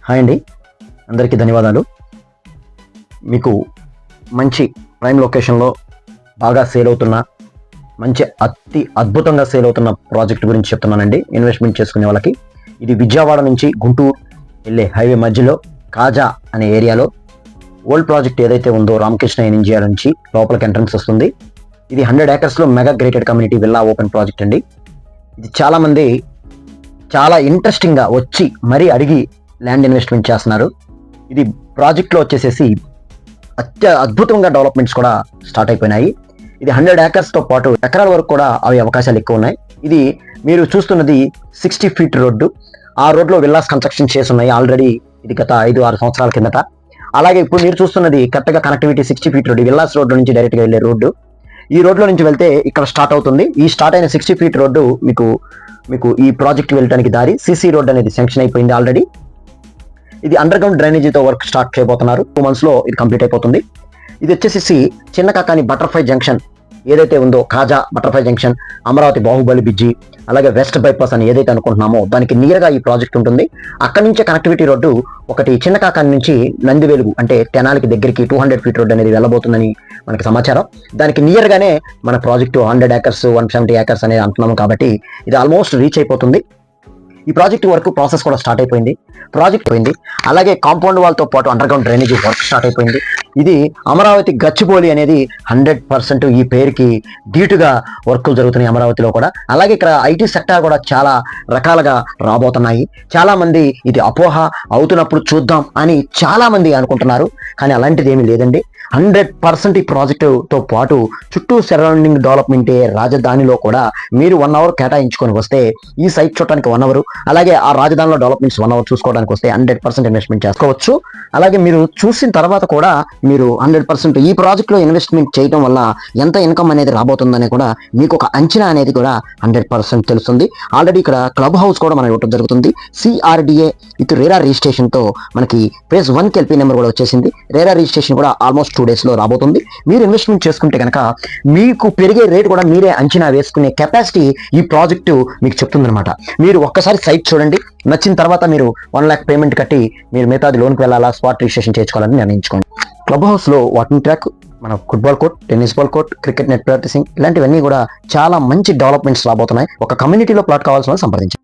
Hi అండి, అందరికీ ధన్యవాదాలు. మీకు మంచి ప్రైమ్ లొకేషన్లో బాగా సేల్ అవుతున్న మంచి అద్భుతంగా సేల్ అవుతున్న ప్రాజెక్ట్ గురించి చెప్తున్నానండి. ఇన్వెస్ట్మెంట్ చేసుకునే వాళ్ళకి ఇది విజయవాడ నుంచి గుంటూరు వెళ్ళే హైవే మధ్యలో కాజా అనే ఏరియాలో ఓల్డ్ ప్రాజెక్ట్ ఏదైతే ఉందో రామకృష్ణ ఎన్జిఆ నుంచి లోపలికి ఎంట్రన్స్ వస్తుంది. ఇది 100 acres mega grated community villa open project అండి. ఇది చాలామంది చాలా ఇంట్రెస్టింగ్గా వచ్చి మరీ అడిగి ల్యాండ్ ఇన్వెస్ట్మెంట్ చేస్తున్నారు. ఇది ప్రాజెక్ట్లో వచ్చేసేసి అద్భుతంగా డెవలప్మెంట్స్ కూడా స్టార్ట్ అయిపోయినాయి. ఇది 100 acresతో పాటు ఎకరాల వరకు కూడా అవి అవకాశాలు ఎక్కువ ఉన్నాయి. ఇది మీరు చూస్తున్నది 60 feet రోడ్డు. ఆ రోడ్లో విల్లాస్ కన్స్ట్రక్షన్ చేసి ఉన్నాయి ఆల్రెడీ. ఇది గత 5-6 సంవత్సరాల కిందట. అలాగే ఇప్పుడు మీరు చూస్తున్నది కరెక్ట్గా connectivity 60 feet road, villas road నుంచి డైరెక్ట్గా వెళ్ళే రోడ్డు. ఈ రోడ్లో నుంచి వెళ్తే ఇక్కడ స్టార్ట్ అవుతుంది. ఈ స్టార్ట్ అయిన 60 feet రోడ్డు మీకు ఈ ప్రాజెక్ట్ వెళ్ళడానికి దారి. సిసి రోడ్ అనేది శాంక్షన్ అయిపోయింది ఆల్రెడీ. ఇది అండర్ గ్రౌండ్ డ్రైనేజీతో వర్క్ స్టార్ట్ చేయబోతున్నారు. 2 months లో ఇది కంప్లీట్ అయిపోతుంది. ఇది వచ్చేసి చిన్న కాకాని బటర్ఫ్లై జంక్షన్ ఏదైతే ఉందో, Kaja butterfly junction, Amaravati Baahubali bridge, అలాగే వెస్ట్ బైపాస్ అని ఏదైతే అనుకుంటున్నామో దానికి నియర్గా ఈ ప్రాజెక్ట్ ఉంటుంది. అక్కడి నుంచే కనెక్టివిటీ రోడ్డు ఒకటి చిన్న కాకాని నుంచి నందివేలుగు అంటే తెనాలికి దగ్గరికి 200 feet రోడ్డు అనేది వెళ్ళబోతుందని మనకి సమాచారం. దానికి నియర్గానే మన ప్రాజెక్టు 100 acres 170 acres అనేది అంటున్నాము కాబట్టి ఇది ఆల్మోస్ట్ రీచ్ అయిపోతుంది. ఈ ప్రాజెక్ట్ వరకు ప్రాసెస్ కూడా స్టార్ట్ అయిపోయింది. అలాగే కాంపౌండ్ వాల్తో పాటు under ground drainage work start అయిపోయింది. ఇది అమరావతి గచ్చిబౌలి అనేది 100% ఈ పేరుకి ధీటుగా వర్కులు జరుగుతున్నాయి అమరావతిలో కూడా. అలాగే ఇక్కడ ఐటీ సెక్టార్ కూడా చాలా రకాలుగా రాబోతున్నాయి. చాలా మంది ఇది అపోహ అవుతున్నప్పుడు చూద్దాం అని చాలా మంది అనుకుంటున్నారు, కానీ అలాంటిది ఏమీ లేదండి. 100% ఈ ప్రాజెక్టుతో పాటు చుట్టూ సరౌండింగ్ డెవలప్మెంటే రాజధానిలో కూడా మీరు 1 hour కేటాయించుకొని వస్తే ఈ సైట్ చూడటానికి 1 hour, అలాగే ఆ రాజధానిలో డెవలప్మెంట్స్ 1 hour చూసుకోవడానికి వస్తే 100% ఇన్వెస్ట్మెంట్ చేసుకోవచ్చు. అలాగే మీరు చూసిన తర్వాత కూడా మీరు 100% ఈ ప్రాజెక్ట్లో ఇన్వెస్ట్మెంట్ చేయడం వల్ల ఎంత ఇన్కమ్ అనేది రాబోతుందని కూడా మీకు ఒక అంచనా అనేది కూడా 100% తెలుస్తుంది. ఆల్రెడీ ఇక్కడ క్లబ్ హౌస్ కూడా మనం ఇవ్వడం జరుగుతుంది. CRDA విత్ రేరా రిజిస్ట్రేషన్తో మనకి phase 1 LP నెంబర్ కూడా వచ్చేసింది. రేరా రిజిస్ట్రేషన్ కూడా ఆల్మోస్ట్ 2 days లో రాబోతుంది. మీరు ఇన్వెస్ట్మెంట్ చేసుకుంటే కనుక మీకు పెరిగే రేట్ కూడా మీరే అంచనా వేసుకునే కెపాసిటీ ఈ ప్రాజెక్టు మీకు చెప్తుందనమాట. మీరు ఒక్కసారి సైట్ చూడండి, నచ్చిన తర్వాత మీరు 1 lakh పేమెంట్ కట్టి మీరు మిగతాది లోన్కి వెళ్ళాలా, స్పాట్ రిజిస్ట్రేషన్ చేసుకోవాలని నిర్ణయించుకోండి. క్లబ్ హౌస్లో వాకింగ్ ట్రాక్, మన football court, tennis ball court, cricket net practising ఇలాంటివన్నీ కూడా చాలా మంచి డెవలప్మెంట్స్ రాబోతున్నాయి. ఒక కమ్యూనిటీలో ప్లాట్ కావాల్సిన సంప్రదించండి.